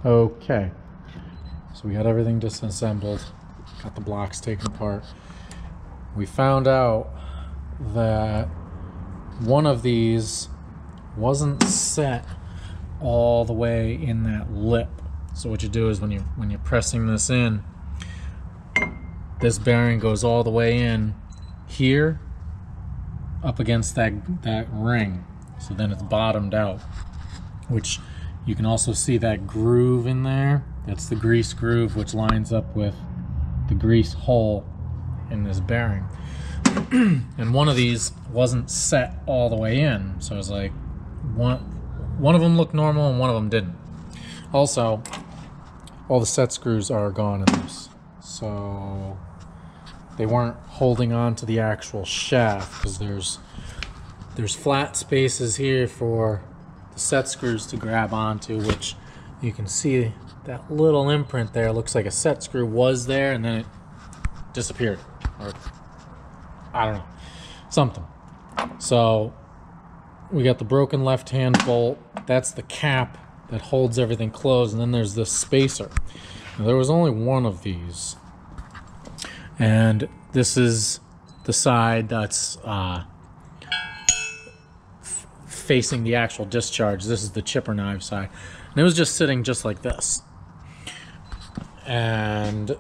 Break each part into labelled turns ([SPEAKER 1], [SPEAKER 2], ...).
[SPEAKER 1] Okay, so we got everything disassembled, got the blocks taken apart. We found out that one of these wasn't set all the way in that lip. So what you do is when you're pressing this in, this bearing goes all the way in here up against that ring. So then it's bottomed out, which you can also see that groove in there. That's the grease groove, which lines up with the grease hole in this bearing. And one of these wasn't set all the way in, so it was like one of them looked normal and one of them didn't. Also, all the set screws are gone in this, so they weren't holding on to the actual shaft, because there's flat spaces here for the set screws to grab onto, which you can see that little imprint there. Looks like a set screw was there and then it disappeared, or I don't know, something. So we got the broken left hand bolt. That's the cap that holds everything closed, and then there's this spacer. Now, there was only one of these, and this is the side that's facing the actual discharge. This is the chipper knife side, and it was just sitting just like this. And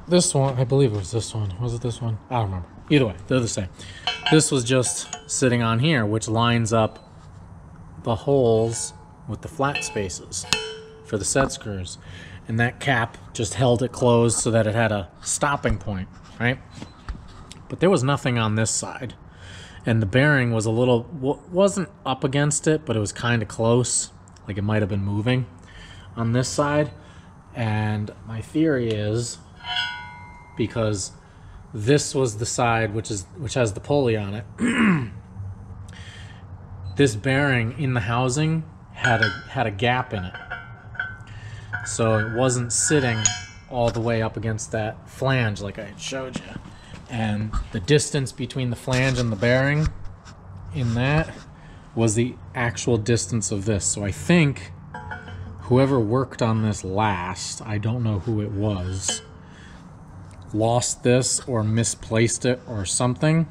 [SPEAKER 1] this one, I believe it was this one. Was it this one? I don't remember. Either way, they're the same. This was just sitting on here, which lines up the holes with the flat spaces for the set screws. And that cap just held it closed so that it had a stopping point, right? But there was nothing on this side. And the bearing was wasn't up against it, but it was kind of close. Like it might have been moving on this side. And my theory is, because this was the side which has the pulley on it, this bearing in the housing had a gap in it, so it wasn't sitting all the way up against that flange like I had showed you. And the distance between the flange and the bearing in that was the actual distance of this. So I think whoever worked on this last, I don't know who it was, lost this or misplaced it or something.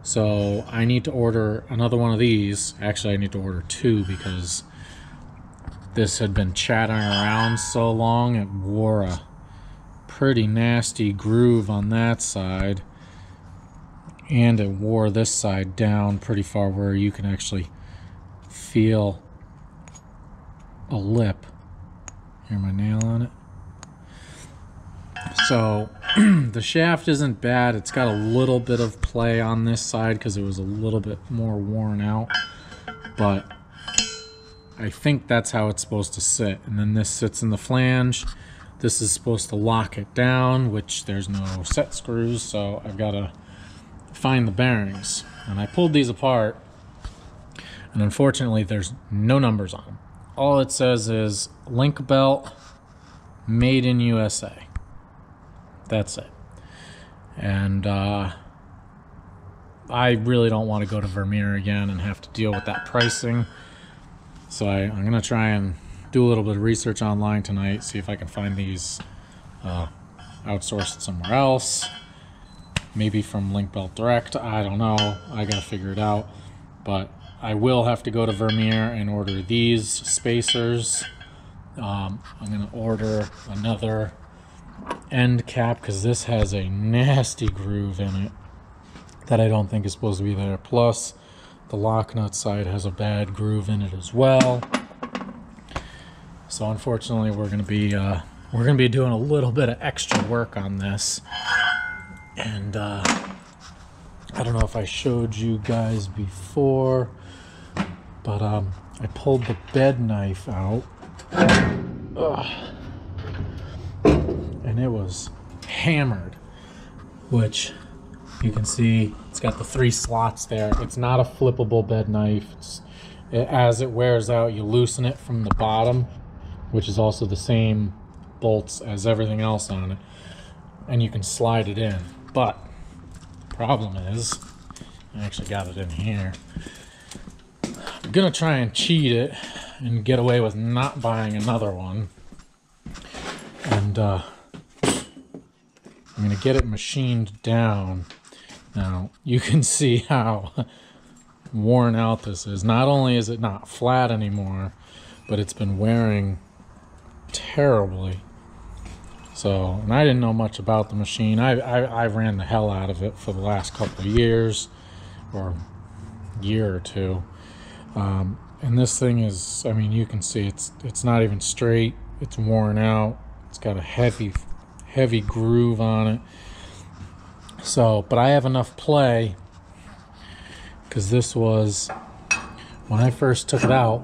[SPEAKER 1] So I need to order another one of these. Actually, I need to order two, because this had been chattering around so long it wore a pretty nasty groove on that side, and it wore this side down pretty far where you can actually feel a lip. Hear my nail on it? So the shaft isn't bad. It's got a little bit of play on this side because it was a little bit more worn out, but I think that's how it's supposed to sit. And then this sits in the flange. This is supposed to lock it down, which there's no set screws, so I've got to find the bearings. And I pulled these apart, and unfortunately there's no numbers on them. All it says is link belt, made in USA. That's it. And I really don't want to go to Vermeer again and have to deal with that pricing. So I'm going to try and do a little bit of research online tonight, see if I can find these outsourced somewhere else. Maybe from Link Belt Direct. I don't know. I got to figure it out. But I will have to go to Vermeer and order these spacers. I'm going to order another end cap, because this has a nasty groove in it that I don't think is supposed to be there. Plus, the lock nut side has a bad groove in it as well. So unfortunately, we're going to be doing a little bit of extra work on this. And I don't know if I showed you guys before, but I pulled the bed knife out. And it was hammered, which you can see it's got the 3 slots there. It's not a flippable bed knife. As it wears out, you loosen it from the bottom, which is also the same bolts as everything else on it, and you can slide it in. But the problem is, I actually got it in here. I'm gonna try and cheat it and get away with not buying another one. And I'm going to get it machined down. Now, you can see how worn out this is. Not only is it not flat anymore, but it's been wearing terribly. So, and I didn't know much about the machine. I ran the hell out of it for the last couple of years, or year or two. And this thing is, I mean, you can see it's not even straight. It's worn out. It's got a heavy groove on it. So, but I have enough play, because this was, when I first took it out,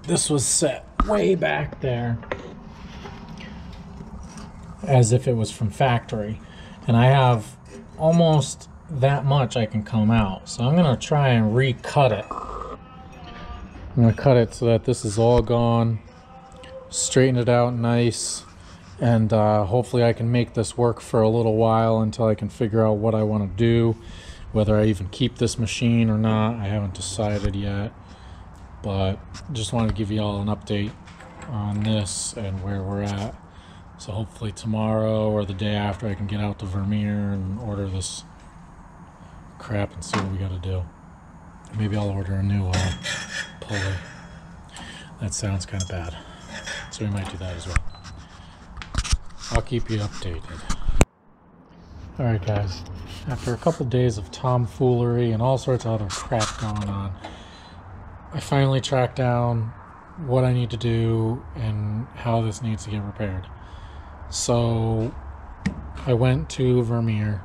[SPEAKER 1] this was set way back there as if it was from factory. And I have almost that much I can come out. So I'm going to try and recut it. I'm going to cut it so that this is all gone, straighten it out nice, and hopefully I can make this work for a little while until I can figure out what I want to do, whether I even keep this machine or not. I haven't decided yet, but just want to give you all an update on this and where we're at. So hopefully tomorrow or the day after I can get out to Vermeer and order this crap and see what we got to do. Maybe I'll order a new pulley. That sounds kind of bad, so we might do that as well. I'll keep you updated. Alright guys, after a couple days of tomfoolery and all sorts of other crap going on, I finally tracked down what I need to do and how this needs to get repaired. So I went to Vermeer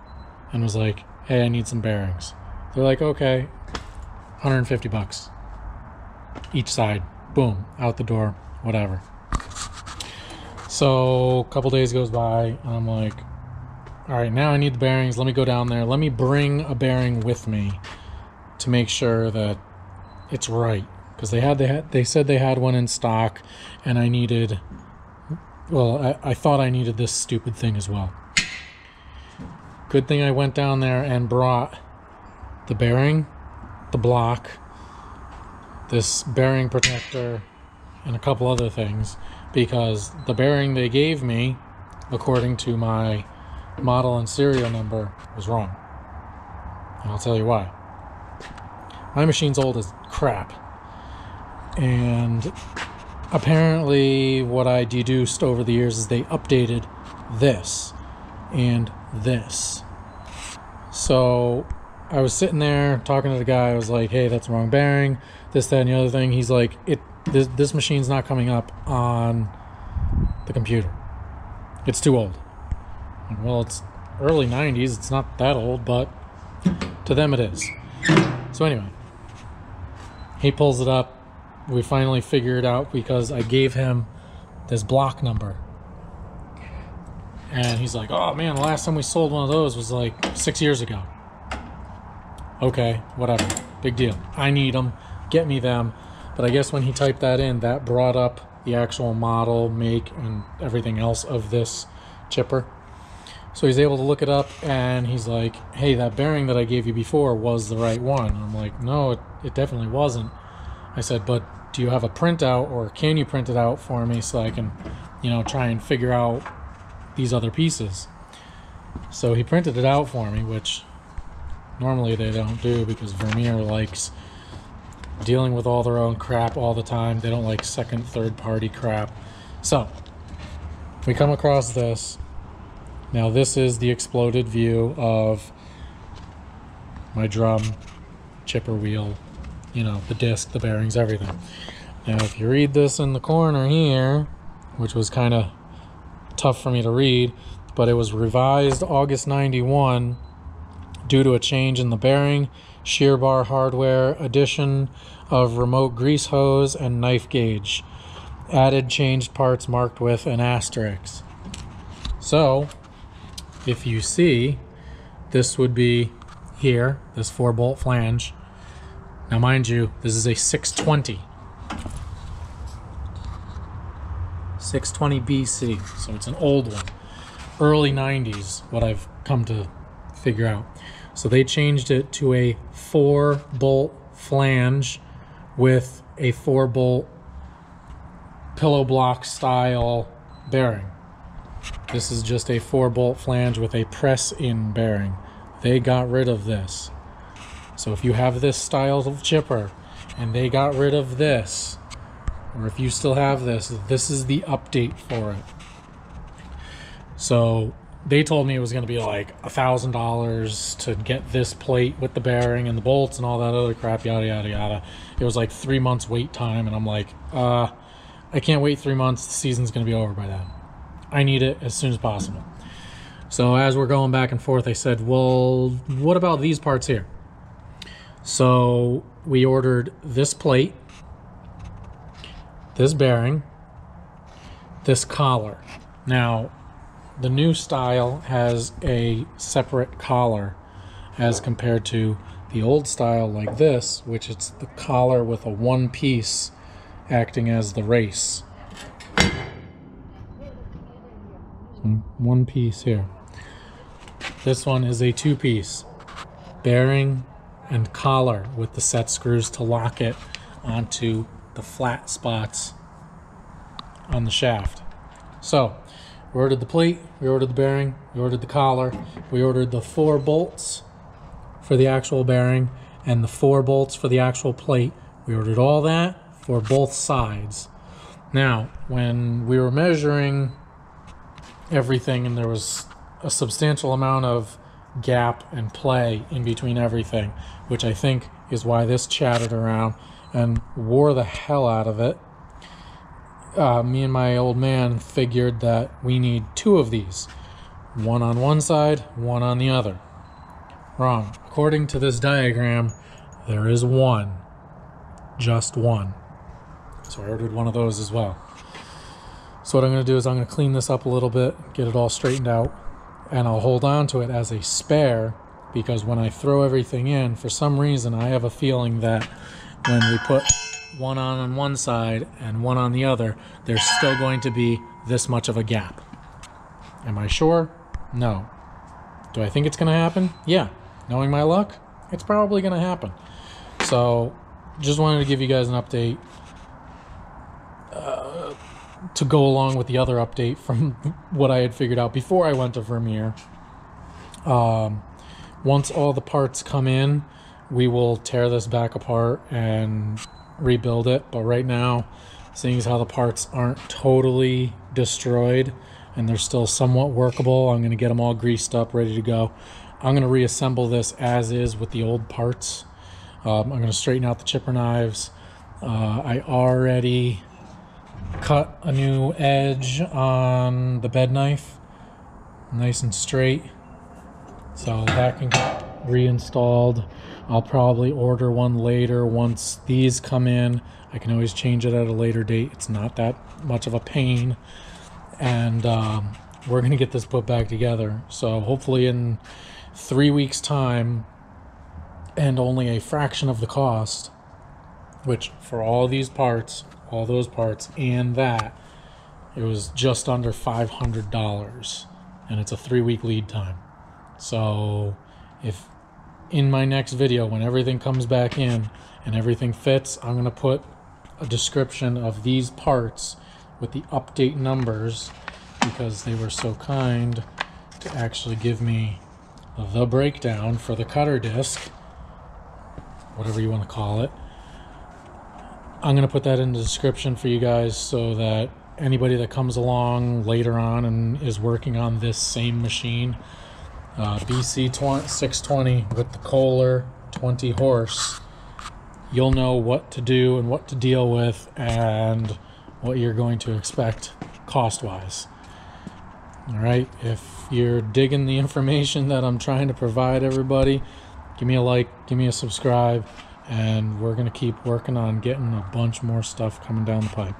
[SPEAKER 1] and was like, hey, I need some bearings. They're like, okay, 150 bucks each side. Boom, out the door, whatever. So a couple days goes by and I'm like, all right, now I need the bearings. Let me go down there. Let me bring a bearing with me to make sure that it's right. Because they said they had one in stock, and I needed, well, I thought I needed this stupid thing as well. Good thing I went down there and brought the bearing, the block, this bearing protector, and a couple other things, because the bearing they gave me, according to my model and serial number, was wrong. And I'll tell you why. My machine's old as crap. And apparently what I deduced over the years is they updated this and this. So I was sitting there talking to the guy. I was like, hey, that's the wrong bearing, this, that, and the other thing. He's like, this machine's not coming up on the computer. It's too old. Well, it's early 90s. It's not that old, but to them it is. So anyway, he pulls it up. We finally figure it out because I gave him this block number. And he's like, oh man, the last time we sold one of those was like 6 years ago. Okay, whatever. Big deal. I need them. Get me them. But I guess when he typed that in, that brought up the actual model, make, and everything else of this chipper. So he's able to look it up, and he's like, hey, that bearing that I gave you before was the right one. And I'm like, no, it definitely wasn't. I said, but do you have a printout, or can you print it out for me so I can, try and figure out these other pieces? So he printed it out for me, which normally they don't do because Vermeer likes dealing with all their own crap all the time. They don't like second, third party crap. So we come across this. Now this is the exploded view of my drum, chipper wheel, the disc, the bearings, everything. Now if you read this in the corner here, which was kind of tough for me to read, but it was revised August 91 due to a change in the bearing, shear bar hardware, addition of remote grease hose and knife gauge, added changed parts marked with an asterisk. So if you see, this would be here, this 4-bolt flange. Now mind you, this is a 620 BC, so it's an old one, early 90s, what I've come to figure out. So they changed it to a 4-bolt flange with a 4-bolt pillow block style bearing. This is just a 4-bolt flange with a press-in bearing. They got rid of this. So if you have this style of chipper and they got rid of this, or if you still have this, this is the update for it. So they told me it was going to be like $1,000 to get this plate with the bearing and the bolts and all that other crap, yada yada yada. It was like 3 months wait time, and I'm like, I can't wait 3 months. The season's going to be over by then. I need it as soon as possible. So as we're going back and forth, I said, well, what about these parts here? So we ordered this plate, this bearing, this collar. Now, the new style has a separate collar as compared to the old style like this, which it's the collar with a one piece acting as the race. One piece here. This one is a 2-piece bearing and collar with the set screws to lock it onto the flat spots on the shaft. So we ordered the plate, we ordered the bearing, we ordered the collar, we ordered the 4 bolts for the actual bearing and the 4 bolts for the actual plate. We ordered all that for both sides. Now, when we were measuring everything and there was a substantial amount of gap and play in between everything, which I think is why this chatted around and wore the hell out of it. Me and my old man figured that we need 2 of these, one on one side, one on the other. Wrong. According to this diagram, there is one, just one. So I ordered one of those as well. So what I'm going to do is I'm going to clean this up a little bit, get it all straightened out, and I'll hold on to it as a spare, because when I throw everything in, for some reason I have a feeling that when we put one on one side and one on the other, there's still going to be this much of a gap. Am I sure? No. Do I think it's going to happen? Yeah. Knowing my luck, it's probably going to happen. So just wanted to give you guys an update to go along with the other update from what I had figured out before I went to Vermeer. Once all the parts come in, we will tear this back apart and rebuild it. But right now, seeing as how the parts aren't totally destroyed and they're still somewhat workable, I'm going to get them all greased up, ready to go. I'm going to reassemble this as is with the old parts. I'm going to straighten out the chipper knives. I already cut a new edge on the bed knife, nice and straight, so that can get reinstalled. I'll probably order one later once these come in. I can always change it at a later date. It's not that much of a pain, and we're gonna get this put back together. So hopefully in 3 weeks time, and only a fraction of the cost, which for all these parts, all those parts and that, it was just under $500, and it's a 3-week lead time. So if in my next video, when everything comes back in and everything fits, I'm going to put a description of these parts with the update numbers, because they were so kind to actually give me the breakdown for the cutter disc, whatever you want to call it. I'm going to put that in the description for you guys so that anybody that comes along later on and is working on this same machine, BC620 with the Kohler 20 horse, you'll know what to do and what to deal with and what you're going to expect cost-wise. All right, if you're digging the information that I'm trying to provide everybody, give me a like, give me a subscribe, and we're going to keep working on getting a bunch more stuff coming down the pipe.